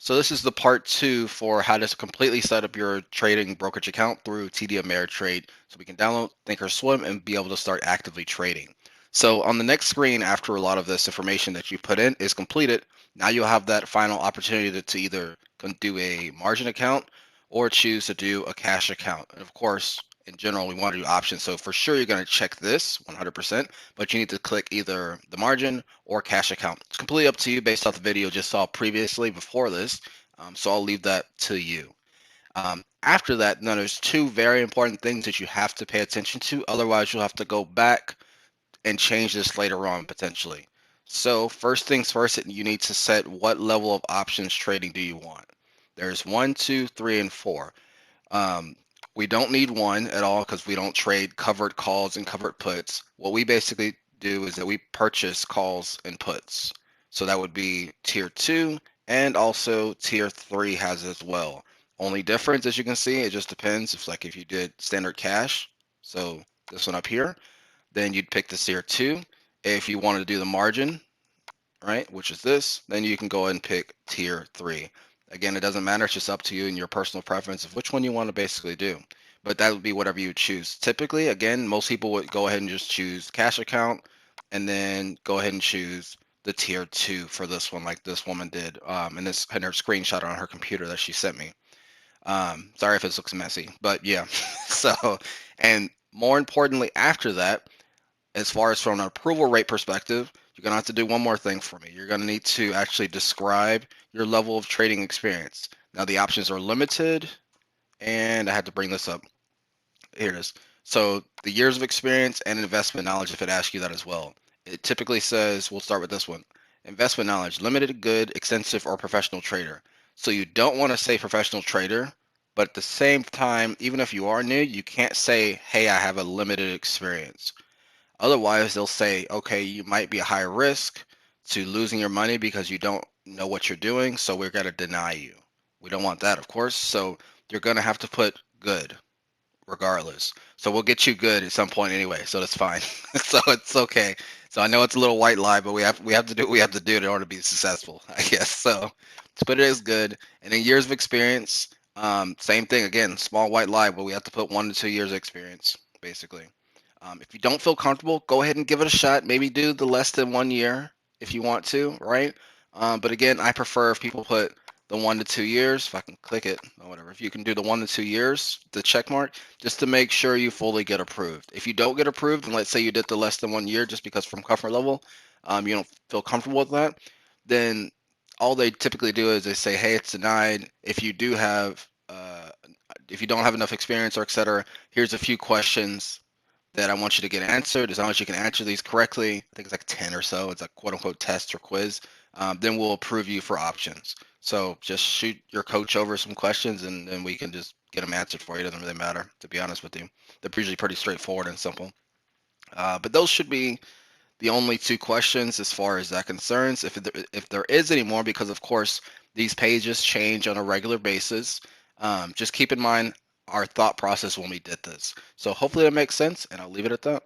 So this is the part 2 for how to completely set up your trading brokerage account through TD Ameritrade. So we can download Thinkorswim and be able to start actively trading. So on the next screen, after a lot of this information that you put in is completed, now you'll have that final opportunity to either do a margin account or choose to do a cash account. And of course, in general, we want to do options. So for sure, you're going to check this 100%, but you need to click either the margin or cash account. It's completely up to you based off the video you just saw previously before this. So I'll leave that to you. After that, now there's two very important things that you have to pay attention to. Otherwise, you'll have to go back and change this later on potentially. So first things first, you need to set what level of options trading do you want. There's 1, 2, 3, and 4. We don't need 1 at all because we don't trade covered calls and covered puts. What we basically do is that we purchase calls and puts. So that would be tier 2, and also tier 3 has as well. Only difference, as you can see, it just depends. It's like if you did standard cash, so this one up here, then you'd pick the tier 2. If you wanted to do the margin, right, which is this, then you can go ahead and pick tier 3. Again, it doesn't matter. It's just up to you and your personal preference of which one you want to basically do. But that would be whatever you choose. Typically, again, most people would go ahead and just choose cash account and then go ahead and choose the tier 2 for this one, like this woman did. And this had her screenshot on her computer that she sent me. Sorry if this looks messy, but yeah. So, and more importantly, after that, as far as from an approval rate perspective, you're going to have to do one more thing for me. You're going to need to actually describe your level of trading experience. Now, the options are limited, and I had to bring this up. Here it is. So the years of experience and investment knowledge, if it asks you that as well. It typically says, we'll start with this one. Investment knowledge, limited, good, extensive, or professional trader. So you don't want to say professional trader, but at the same time, even if you are new, you can't say, hey, I have a limited experience. Otherwise, they'll say, okay, you might be a high risk to losing your money because you don't know what you're doing, so we're going to deny you. We don't want that, of course. So you're going to have to put good regardless. So we'll get you good at some point anyway, so that's fine. So it's okay. So I know it's a little white lie, but we have to do what we have to do in order to be successful, I guess. So to put it as good, and then years of experience, same thing again, small white lie, but we have to put 1 to 2 years of experience, basically. If you don't feel comfortable, go ahead and give it a shot. Maybe do the less than 1 year if you want to, right? But again, I prefer if people put the 1 to 2 years, if I can click it or whatever. If you can do the 1 to 2 years, the check mark, just to make sure you fully get approved. If you don't get approved, and let's say you did the less than 1 year just because from comfort level, you don't feel comfortable with that, then all they typically do is they say, hey, it's denied. If you do have, if you don't have enough experience or et cetera, here's a few questions that I want you to get answered. As long as you can answer these correctly, I think it's like 10 or so. It's a quote unquote test or quiz. Then we'll approve you for options. So just shoot your coach over some questions and then we can just get them answered for you. It doesn't really matter, to be honest with you. They're usually pretty straightforward and simple. But those should be the only 2 questions as far as that concerns. If there is any more, because of course these pages change on a regular basis, just keep in mind our thought process when we did this. So hopefully that makes sense, and I'll leave it at that.